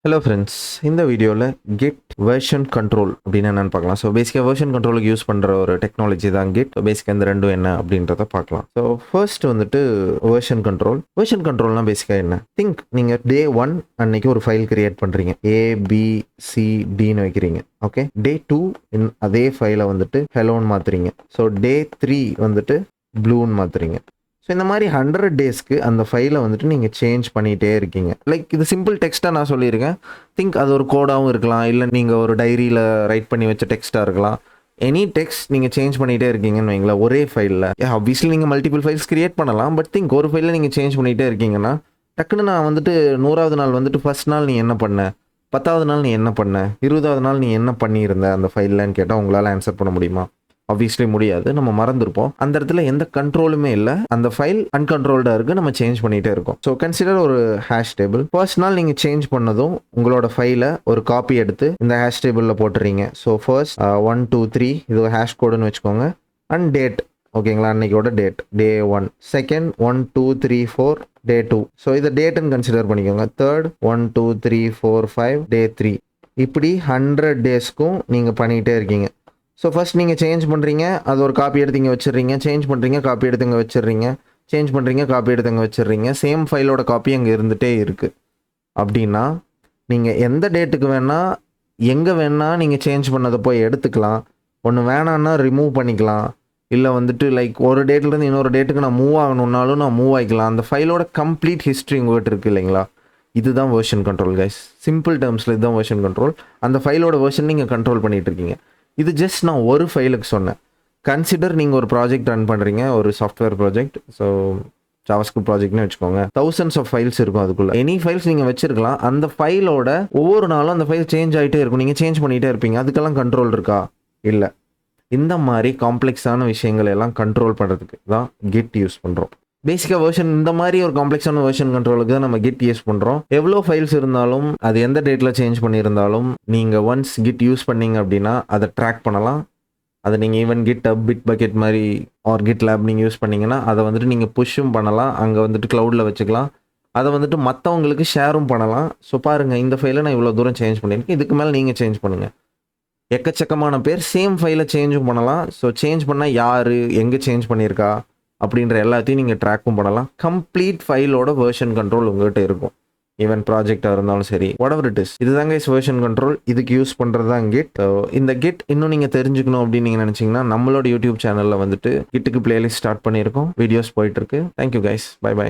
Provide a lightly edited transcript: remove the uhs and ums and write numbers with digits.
Hello friends, இந்த வீடியோவில் Git version control அப்படின்னு என்னென்னு பார்க்கலாம். ஸோ பேசிக்காக வெர்ஷன் கண்ட்ரோலுக்கு யூஸ் பண்ணுற ஒரு டெக்னாலஜி தான் Git. பேசிக்காக இந்த ரெண்டும் என்ன அப்படின்றத பார்க்கலாம். ஸோ ஃபர்ஸ்ட் வந்துட்டு வெர்ஷன் கண்ட்ரோல்னால் பேசிக்காக என்ன? திங்க் நீங்கள் டே 1 அன்னைக்கு ஒரு ஃபைல் கிரியேட் பண்ணுறீங்க, ABCDன்னு வைக்கிறீங்க. ஓகே, டே 2 அதே ஃபைலை வந்துட்டு ஹெலோன்னு மாற்றுறீங்க. ஸோ டே 3 வந்துட்டு ப்ளூன்னு மாற்றுறீங்க. ஸோ இந்த மாதிரி 100 டேஸ்க்கு அந்த ஃபைலை வந்துட்டு நீங்கள் சேஞ்ச் பண்ணிகிட்டே இருக்கீங்க. லைக் இது சிம்பிள் டெக்ஸ்ட்டாக நான் சொல்லியிருக்கேன். திங்க் அது ஒரு கோடாகவும் இருக்கலாம், இல்லை நீங்கள் ஒரு டைரியில் ரைட் பண்ணி வச்ச டெக்ஸ்ட்டாக இருக்கலாம். எனி டெக்ஸ்ட் நீங்கள் சேஞ்ச் பண்ணிகிட்டே இருக்கீங்கன்னு வைங்களேன் ஒரே ஃபைலில். ஆப்வியஸ்லி நீங்கள் மல்டிபிள் ஃபைல்ஸ் கிரியேட் பண்ணலாம், பட் திங்க் ஒரு ஃபைலில் நீங்கள் சேஞ்ச் பண்ணிகிட்டே இருக்கீங்கன்னா டக்குன்னு நான் வந்துட்டு 100வது நாள் வந்துட்டு ஃபர்ஸ்ட் நாள் நீ என்ன பண்ண, 10வது நாள் நீ என்ன பண்ண, 20வது நாள் நீ என்ன பண்ணியிருந்த அந்த ஃபைல்லன்னு கேட்டால் உங்களால் ஆன்சர் பண்ண முடியுமா? ஆப்வியஸ்லி முடியாது, நம்ம மறந்துருப்போம். அந்த இடத்துல எந்த கண்ட்ரோலுமே இல்லை, அந்த ஃபைல் அன்கண்ட்ரோல்டாக இருக்குது, நம்ம சேஞ்ச் பண்ணிகிட்டே இருக்கோம். ஸோ கன்சிடர் ஒரு ஹேஷ் டேபிள். ஃபர்ஸ்ட் நாள் நீங்கள் சேஞ்ச் பண்ணதும் உங்களோட ஃபைலை ஒரு காப்பி எடுத்து இந்த ஹேஷ் டேபிளில் போட்டுறீங்க. ஸோ ஃபர்ஸ்ட் 1 2 3 இது ஹேஷ் கோடுன்னு வச்சுக்கோங்க. அண்ட் டேட், ஓகேங்களா, அன்னைக்கோட டேட் டே 1. செகண்ட் 1 2 3 4 டே 2. ஸோ இதை டேட்டுன்னு கன்சிடர் பண்ணிக்கோங்க. தேர்ட் 1 2 3 4 5 டே 3. இப்படி 100 டேஸ்க்கும் நீங்கள் பண்ணிகிட்டே இருக்கீங்க. ஸோ ஃபஸ்ட் நீங்கள் சேஞ்ச் பண்ணுறீங்க, அது ஒரு காப்பி எடுத்து இங்கே வச்சிடுறீங்க, சேஞ்ச் பண்ணுறீங்க, காப்பி எடுத்து இங்கே வச்சிடுறீங்க, சேஞ்ச் பண்ணுறீங்க, காப்பி எடுத்து இங்கே வச்சிடுறீங்க. சேம் ஃபைலோட காப்பி அங்கே இருந்துகிட்டே இருக்குது. அப்படின்னா நீங்கள் எந்த டேட்டுக்கு வேணால் எங்கே வேணால் நீங்கள் சேஞ்ச் பண்ணதை போய் எடுத்துக்கலாம். ஒன்று வேணான்னா ரிமூவ் பண்ணிக்கலாம். இல்லை வந்துட்டு லைக் ஒரு டேட்லேருந்து இன்னொரு டேட்டுக்கு நான் மூவ் ஆகணுன்னாலும் நான் மூவ் ஆகிக்கலாம். அந்த ஃபைலோட கம்ப்ளீட் ஹிஸ்ட்ரி உங்கள்கிட்ட இருக்குது இல்லைங்களா? இதுதான் வெர்ஷன் கண்ட்ரோல் கைஸ். சிம்பிள் டேர்ம்ஸில் இதுதான் வெர்ஷன் கண்ட்ரோல். அந்த ஃபைலோட வெர்ஷன் நீங்கள் கண்ட்ரோல் பண்ணிகிட்டு இருக்கீங்க. இது ஜஸ்ட் நான் ஒரு ஃபைலுக்கு சொன்னேன். கன்சிடர் நீங்கள் ஒரு ப்ராஜெக்ட் ரன் பண்ணுறீங்க, ஒரு சாஃப்ட்வேர் ப்ராஜெக்ட். ஸோ ஜாவாஸ்கிரிப்ட் ப்ராஜெக்ட்னு வச்சுக்கோங்க. தௌசண்ட்ஸ் ஆஃப் ஃபைல்ஸ் இருக்கும் அதுக்குள்ளே. எனி ஃபைல்ஸ் நீங்கள் வச்சிருக்கலாம். அந்த ஃபைலோட ஒவ்வொரு நாளும் அந்த ஃபைல் சேஞ்ச் ஆகிட்டே இருக்கும், நீங்கள் சேஞ்ச் பண்ணிகிட்டே இருப்பீங்க. அதுக்கெல்லாம் கண்ட்ரோல் இருக்கா? இல்லை. இந்த மாதிரி காம்ப்ளெக்ஸான விஷயங்கள் எல்லாம் கண்ட்ரோல் பண்ணுறதுக்கு தான் Git யூஸ் பண்ணுறோம். பேசிக்காக வெர்ஷன் இந்த மாதிரி ஒரு காம்ப்ளெக்ஸான வெர்ஷன் கண்ட்ரோலுக்கு தான் நம்ம Git யூஸ் பண்ணுறோம். எவ்வளோ ஃபைல்ஸ் இருந்தாலும் அது எந்த டேட்டில் சேஞ்ச் பண்ணியிருந்தாலும் நீங்கள் ஒன்ஸ் Git யூஸ் பண்ணீங்க அப்படின்னா அதை ட்ராக் பண்ணலாம். அதை நீங்கள் ஈவன் GitHub, Bitbucket மாதிரி ஆர் GitLab நீங்கள் யூஸ் பண்ணிங்கன்னா அதை வந்துட்டு நீங்கள் புஷ்ஷும் பண்ணலாம். அங்கே வந்துட்டு க்ளவுடில் வச்சுக்கலாம். அதை வந்துட்டு மற்றவங்களுக்கு ஷேரும் பண்ணலாம். ஸோ பாருங்கள், இந்த ஃபைலை நான் இவ்வளோ தூரம் சேஞ்ச் பண்ணியிருக்கேன், இதுக்கு மேலே நீங்கள் சேஞ்ச் பண்ணுங்கள். எக்கச்சக்கமான பேர் சேம் ஃபைலை சேஞ்சும் பண்ணலாம். ஸோ சேஞ்ச் பண்ணால் யார் எங்கே சேஞ்ச் பண்ணியிருக்கா அப்படின்ற எல்லாத்தையும் நீங்கள் ட்ராக்கும் பண்ணலாம். கம்ப்ளீட் ஃபைலோட வெர்ஷன் கண்ட்ரோல் உங்கள்கிட்ட இருக்கும். ஈவன் ப்ராஜெக்டாக இருந்தாலும் சரி, whatever it is. இதுதாங்க வெர்ஷன் கண்ட்ரோல். இதுக்கு யூஸ் பண்ணுறது தான் Git. இந்த Git இன்னும் நீங்கள் தெரிஞ்சுக்கணும் அப்படின்னு நீங்கள் நினச்சிங்கன்னா நம்மளோட யூடியூப் சேனலில் வந்துட்டு Gitக்கு பிளேலிஸ்ட் ஸ்டார்ட் பண்ணியிருக்கோம். வீடியோஸ் போயிட்டுருக்கு. Thank you guys. Bye by.